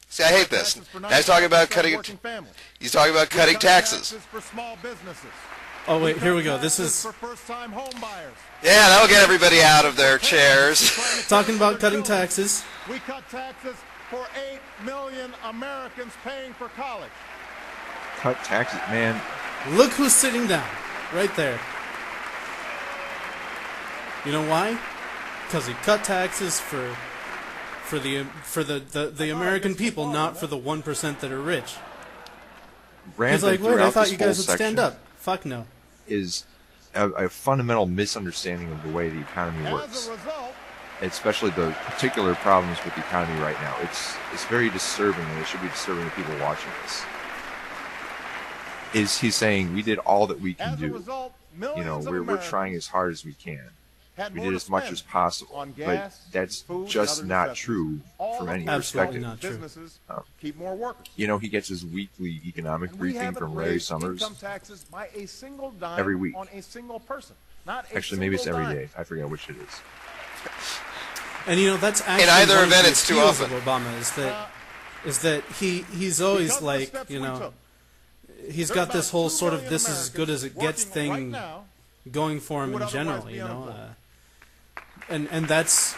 See, I hate this. Now he's talking about cutting. He's talking about cutting taxes. Oh wait, here we go. This is Yeah, that'll get everybody out of their chairs. talking about cutting taxes. We cut taxes for 8 million Americans paying for college. Cut taxes, man. Look who's sitting down, right there. You know why? Because he cut taxes for the American people, not for the 1% that are rich. He's like, wait, I thought you guys would stand up. Fuck no. Is a fundamental misunderstanding of the way the economy works. Especially the particular problems with the economy right now. It's very disturbing, and it should be disturbing to people watching this. He's saying we did all that we can do. You know, we're trying as hard as we can. We did as much as possible, but that's just not true from any perspective. Not true. You know, he gets his weekly economic briefing from Larry Summers every week. Actually, maybe it's every day. I forget which it is. And you know, that's actually in either one event, of the it's too appeals often. of Obama is that he's always like, you know, he's got this whole sort of this is as good as it gets thing going for him in general, you know. And that's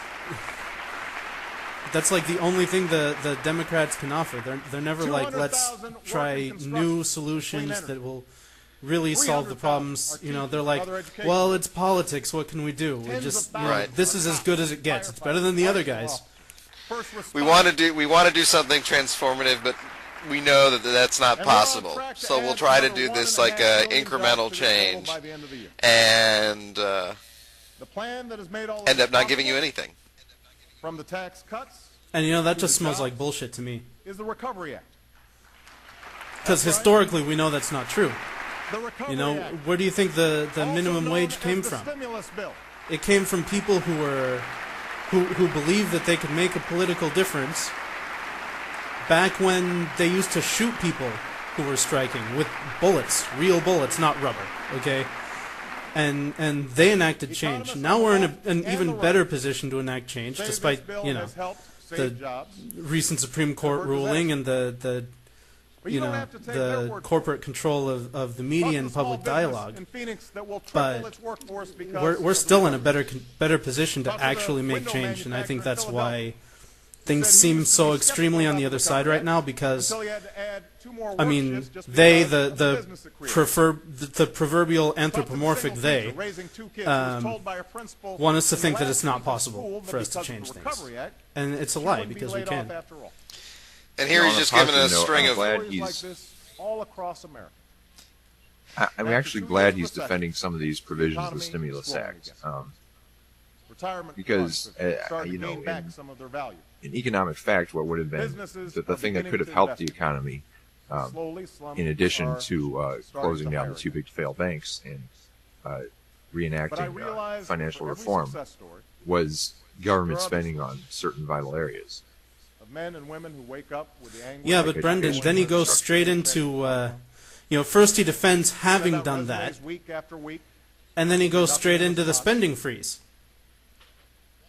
like the only thing the Democrats can offer. They're never like, let's try new solutions that will really solve the problems. You know, they're like, well, it's politics. What can we do? We just, you know, this is as good as it gets. It's better than the other guys. We want to do something transformative, but we know that that's not possible. So we'll try to do this like a incremental change, and end up not giving you anything. From the tax cuts, and you know, that just smells like bullshit to me. Is the Recovery Act. Because historically we know that's not true. You know, where do you think the minimum wage came from? It came from people who believed that they could make a political difference back when they used to shoot people who were striking with bullets, real bullets, not rubber, okay? And they enacted change. Now we're in an even better position to enact change, despite, you know, the recent Supreme Court ruling and the corporate control of the media and public dialogue. But we're still in a better position to actually make change, and I think that's why things seem so extremely on the other side right now, because I mean, the proverbial anthropomorphic they want us to think that it's not possible for us to change things, and it's a lie, because we can. And here he's just giving us a string of. All across America. I'm actually glad he's defending some of these provisions of the Stimulus Act, because you know, in economic fact, what would have been the thing that could have helped the economy, in addition to closing down the too big to fail banks and reenacting financial reform, was government spending on certain vital areas. Men and women who wake up with the anguish. Yeah, but Brendan, then he goes straight into, you know, first he defends having done that, and then he goes straight into the spending freeze.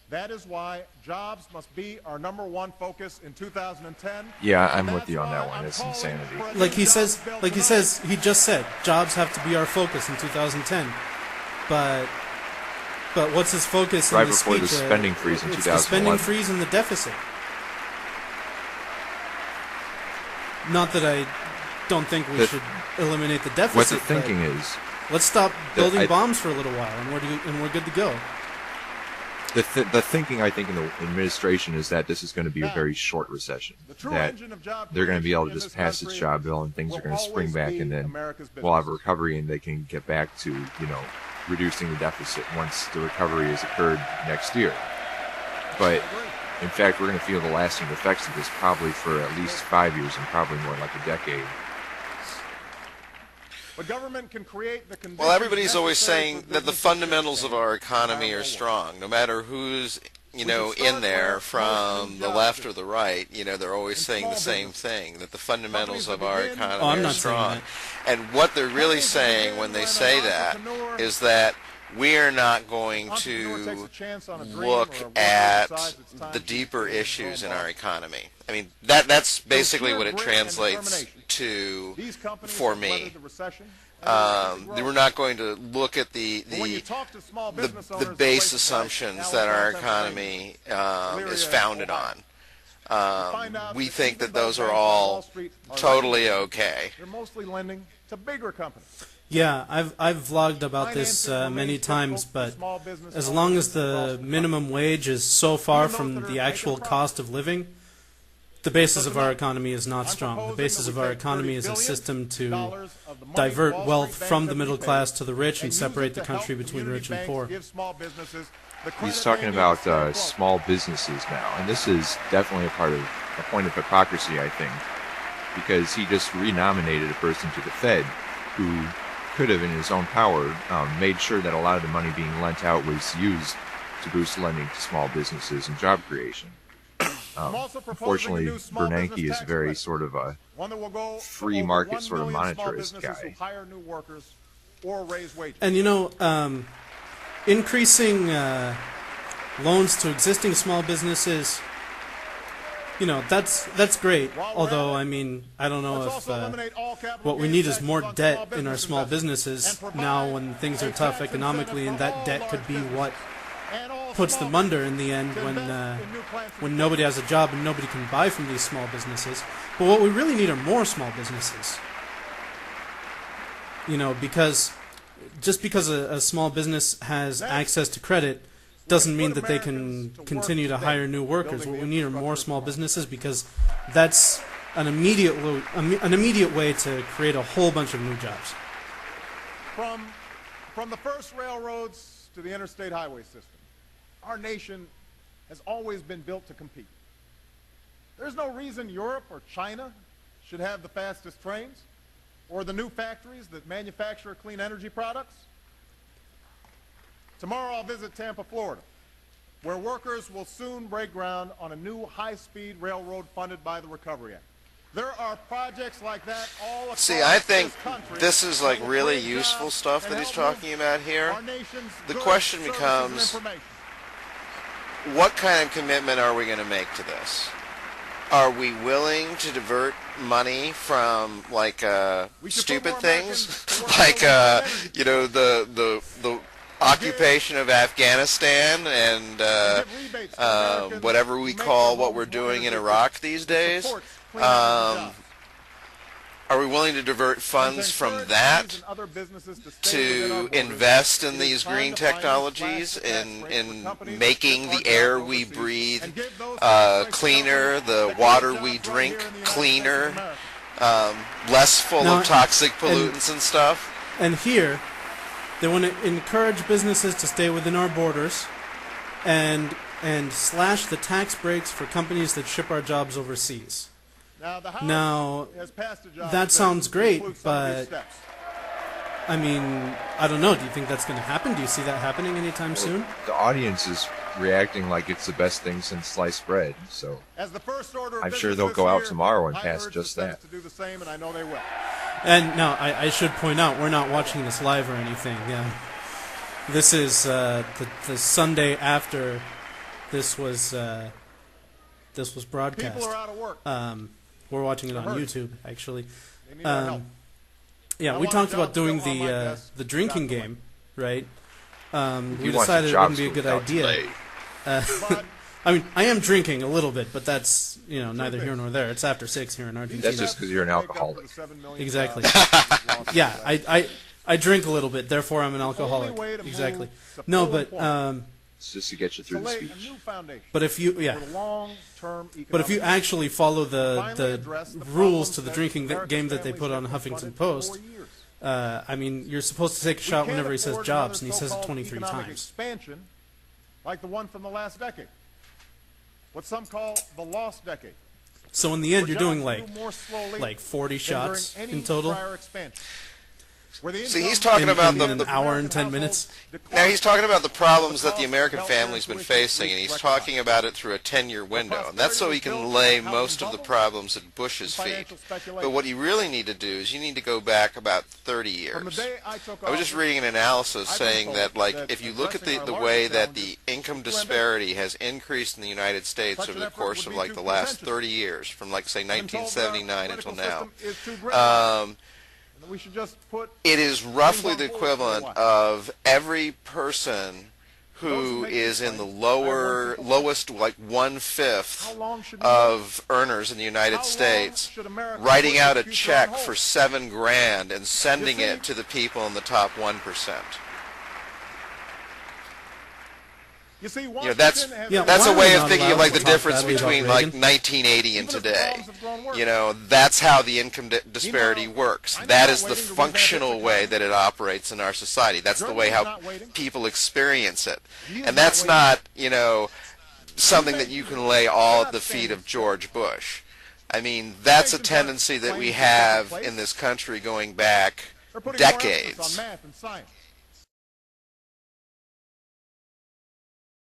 That is why jobs must be our #1 focus in 2010. Yeah, I'm with you on that one. It's insanity. Like he just said, jobs have to be our focus in 2010. But what's his focus in right the before speech? The spending freeze in 2011. The spending freeze and the deficit. Not that I don't think we should eliminate the deficit. What the thinking is, let's stop building bombs for a little while, and we're good to go. The thinking, I think, in the administration is that this is going to be a very short recession. That they're going to be able to just pass this job bill, and things are going to spring back, and then we'll have a recovery, and they can get back to, you know, reducing the deficit once the recovery has occurred next year. But in fact, we're going to feel the lasting effects of this probably for at least 5 years, and probably more like a decade. But government can create the conditions. Well, everybody's always saying that the fundamentals of our economy are strong, no matter who's, you know, in there from the left or the right. You know, they're always saying the same thing, that the fundamentals of our economy are strong. And what they're really saying when they say that is that we are not going to look at the deeper issues in our economy. I mean, that's basically what it translates to for me. We're not going to look at the base assumptions that our economy is founded on. We think that those are all totally okay. They're mostly lending to bigger companies. Yeah, I've vlogged about this many times, but as long as the minimum wage is so far from the actual cost of living, the basis of our economy is not strong. The basis of our economy is a system to divert wealth from the middle class to the rich and separate the country between rich and poor. He's talking about small businesses now, and this is definitely a point of hypocrisy, I think, because he just renominated a person to the Fed who could have, in his own power, made sure that a lot of the money being lent out was used to boost lending to small businesses and job creation. Unfortunately, Bernanke is very sort of a free market sort of monetarist guy. And you know, increasing loans to existing small businesses, you know, that's great. Although, I mean, I don't know if what we need is more debt in our small businesses now when things are tough economically, and that debt could be what puts them under in the end when nobody has a job and nobody can buy from these small businesses. But what we really need are more small businesses. You know, because just because a small business has access to credit doesn't mean that they can continue to hire new workers. What we need are more small businesses, because that's an immediate way to create a whole bunch of new jobs. From the first railroads to the interstate highway system, our nation has always been built to compete. There's no reason Europe or China should have the fastest trains or the new factories that manufacture clean energy products. Tomorrow I'll visit Tampa, Florida, where workers will soon break ground on a new high-speed railroad funded by the Recovery Act. There are projects like that all across See, I think this country this is like really useful stuff that he's talking about here. The question becomes, what kind of commitment are we going to make to this? Are we willing to divert money from like stupid things, like you know, the occupation of Afghanistan and whatever we call what we're doing in Iraq these days? Are we willing to divert funds from that to invest in these green technologies, in making the air we breathe cleaner, the water we drink cleaner, less full of toxic pollutants and stuff? And here, they want to encourage businesses to stay within our borders and slash the tax breaks for companies that ship our jobs overseas. Now, that sounds great, but, I mean, I don't know. Do you think that's going to happen? Do you see that happening anytime soon? The audience is reacting like it's the best thing since sliced bread, so I'm sure they'll go out tomorrow and pass just that. And now, I should point out, we're not watching this live or anything. This is the Sunday after this was broadcast. People are out of work. We're watching it on YouTube, actually. Yeah, we talked about doing the drinking game, right? We decided it wouldn't be a good idea. I mean, I am drinking a little bit, but that's, you know, neither here nor there. It's after 6 here in Argentina. That's just because you're an alcoholic. Exactly. Yeah, I drink a little bit, therefore I'm an alcoholic. Exactly. No, but it's just to get you through the speech. But if you actually follow the rules to the drinking game that they put on Huffington Post, I mean, you're supposed to take a shot whenever he says jobs, and he says it 23 times. Expansion like the one from the last decade. What some call the lost decade. So in the end, you're doing like 40 shots in total. See, he's talking about in an hour and 10 minutes. Now he's talking about the problems that the American family's been facing, and he's talking about it through a 10-year window, and that's so he can lay most of the problems at Bush's feet. But what you really need to do is you need to go back about 30 years. I was just reading an analysis saying that, like, if you look at the way that the income disparity has increased in the United States over the course of, like, the last 30 years, from, like, say, 1979 until now, it is roughly the equivalent of every person who is in the lowest, like 1/5 of earners in the United States, writing out a check for $7,000 and sending it to the people in the top 1%. That's a way of thinking of, like, the difference between, like, 1980 and today. That's how the income disparity works. That is the functional way that it operates in our society. That's the way how people experience it. And that's not, something that you can lay all at the feet of George Bush. I mean, that's a tendency that we have in this country going back decades.